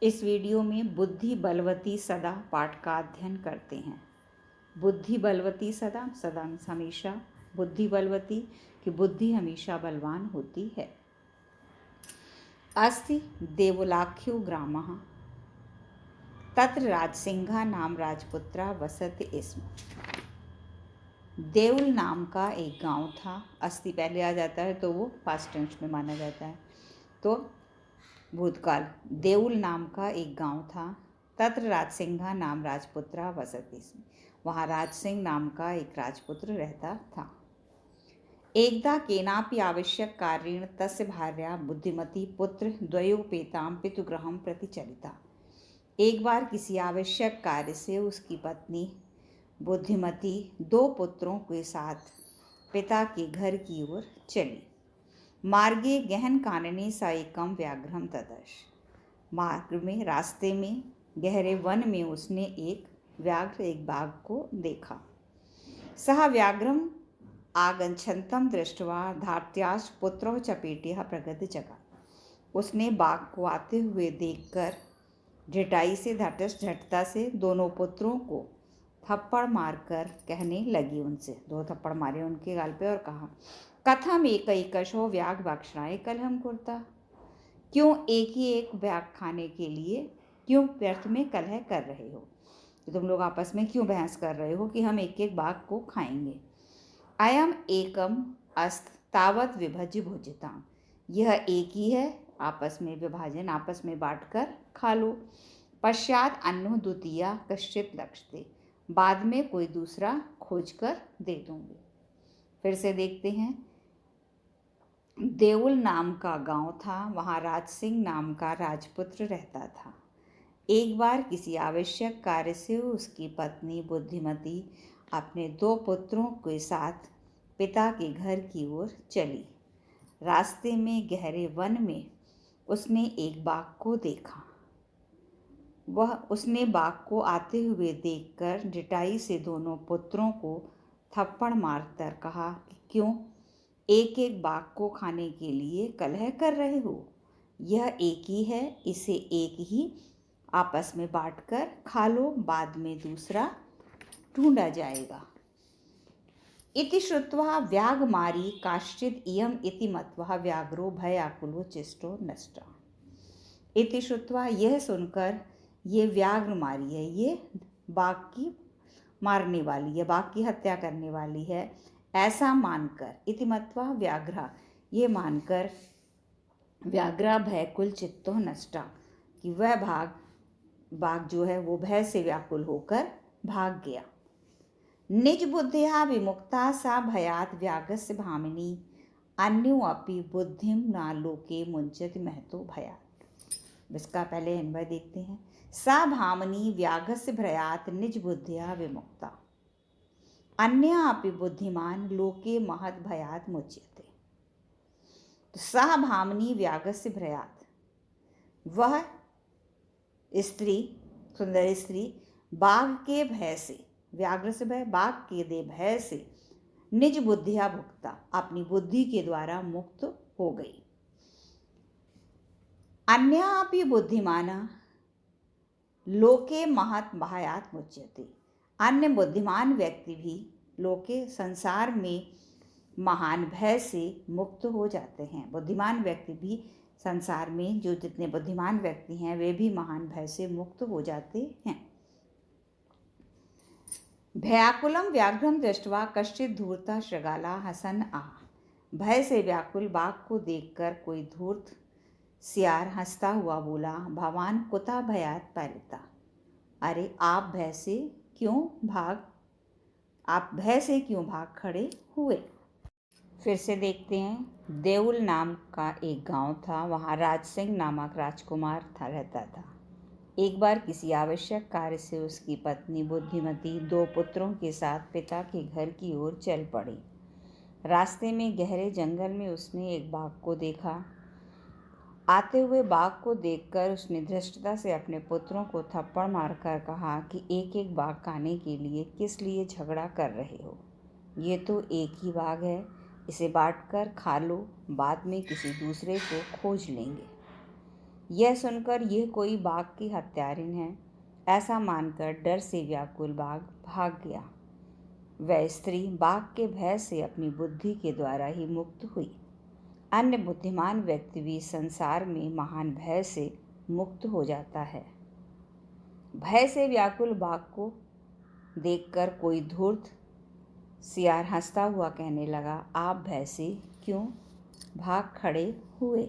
इस वीडियो में बुद्धि बलवती सदा पाठ का अध्ययन करते हैं। बुद्धि बलवती सदा, सदा मीन्स हमेशा, बुद्धि बलवती कि बुद्धि हमेशा बलवान होती है। अस्ति देवलाख्यो ग्रामः तत्र राजसिंहा नाम राजपुत्रा वसति स्म। देउल नाम का एक गांव था। अस्ति पहले आ जाता है तो वो पास्ट टेंस में माना जाता है, तो भूतकाल। देउल नाम का एक गांव था। तत्र राजसिंहा नाम राजपुत्रा वसति स्म। वहाँ राजसिंह नाम का एक राजपुत्र रहता था। एकदा केनापि आवश्यक कार्येण तस्य भार्या बुद्धिमती पुत्र द्वयोपेतां पितृगृहं प्रति चलिता। एक बार किसी आवश्यक कार्य से उसकी पत्नी बुद्धिमती दो पुत्रों के साथ पिता के घर की ओर चली। मार्गे गहन कानने सा एकम व्याघ्रम तदर्श। मार्ग में, रास्ते में, गहरे वन में उसने एक व्याघ्र, एक बाघ को देखा। सह व्याघ्रम आगच्छन्तं दृष्ट्वा धार्त्याश्च पुत्रौ चपेटिः प्रगत जगा। उसने बाघ को आते हुए देखकर ढिठाई से, झटता से दोनों पुत्रों को थप्पड़ मारकर कहने लगी उनसे, दो थप्पड़ मारे उनके गाल पे और कहा, कथम एकैकशो व्याघ्र भक्षणाय कलहम कुर्ता। क्यों एक ही एक व्याघ्र खाने के लिए क्यों व्यर्थ में कलह कर रहे हो? तो तुम लोग आपस में क्यों बहस कर रहे हो कि हम एक एक बाघ को खाएंगे? अयम एकम अस्त तावत विभज्य भोजिताम। यह एक ही है, आपस में विभाजन, आपस में बांटकर खा लो। पश्चात अन्नो द्वितीया कश्चित लक्ष्यते। बाद में कोई दूसरा खोज कर दे दूंगी। फिर से देखते हैं। देउल नाम का गांव था। वहाँ राजसिंह नाम का राजपुत्र रहता था। एक बार किसी आवश्यक कार्य से उसकी पत्नी बुद्धिमती अपने दो पुत्रों के साथ पिता के घर की ओर चली। रास्ते में गहरे वन में उसने एक बाघ को देखा। उसने बाघ को आते हुए देखकर ढिठाई से दोनों पुत्रों को थप्पड़ मारकर कहा कि क्यों एक एक बाघ को खाने के लिए कलह कर रहे हो? यह एक ही है, इसे एक ही आपस में बांटकर खा लो, बाद में दूसरा ढूंढा जाएगा। इति श्रुत्वा व्याघमारी काश्चिद इयम इति मत्वा व्याघ्रो भयाकुलो चिष्टो नष्टा। इति श्रुत्वा, यह सुनकर, ये व्याघ्रमारी है, ये बाघ की मारने वाली है, बाघ की हत्या करने वाली है, ऐसा मानकर, इति मत्वा व्याघ्रा, ये मानकर, व्याघ्रा भयकुल चित्तो नष्टा, कि वह बाघ जो है वो भय से व्याकुल होकर भाग गया। निज बुद्धिया विमुक्ता सा भयात व्याघस्य भामिनी अन्यो अपि बुद्धिम न लोके मुंचति महतो भयात। इसका पहले अन्वय देखते हैं। सा भामिनी व्याघस्य भयात निज बुद्धिया विमुक्ता अन्य अपि बुद्धिमान लोके महत भयात मुच्यते। तो सह भामिनी व्याघस्य भयात, वह स्त्री, सुंदर स्त्री, बाघ के भय से, व्याघ्र से भय, बाघ के दे भय से निज बुद्धिया भुक्ता, अपनी बुद्धि के द्वारा मुक्त हो गई। अन्य अपि बुद्धिमाना लोके महत भयात मुच्यते। अन्य बुद्धिमान व्यक्ति भी लोके, संसार में, महान भय से मुक्त हो जाते हैं। बुद्धिमान व्यक्ति भी संसार में, जो जितने बुद्धिमान व्यक्ति हैं वे भी महान भय से मुक्त हो जाते हैं। भयाकुलम व्याघ्रम दृष्ट्वा कश्चित धूर्ता शृगाला हसन आह। भय से व्याकुल बाघ को देखकर कोई धूर्त सियार हंसता हुआ बोला, भवान कुता भयात परिता। अरे आप भय से क्यों भाग खड़े हुए? फिर से देखते हैं। देउल नाम का एक गांव था। वहाँ राजसिंह नामक राजकुमार रहता था। एक बार किसी आवश्यक कार्य से उसकी पत्नी बुद्धिमती दो पुत्रों के साथ पिता के घर की ओर चल पड़ी। रास्ते में गहरे जंगल में उसने एक बाघ को देखा। आते हुए बाघ को देखकर उसने धृष्टता से अपने पुत्रों को थप्पड़ मारकर कहा कि एक एक बाघ खाने के लिए किस लिए झगड़ा कर रहे हो? ये तो एक ही बाघ है, इसे बांटकर खा लो, बाद में किसी दूसरे को खोज लेंगे। यह सुनकर यह कोई बाघ की हत्यारिन है ऐसा मानकर डर से व्याकुल बाघ भाग गया। वह स्त्री बाघ के भय से अपनी बुद्धि के द्वारा ही मुक्त हुई। अन्य बुद्धिमान व्यक्ति भी संसार में महान भय से मुक्त हो जाता है। भय से व्याकुल बाघ को देखकर कोई धूर्त सियार हंसता हुआ कहने लगा, आप भय से क्यों भाग खड़े हुए?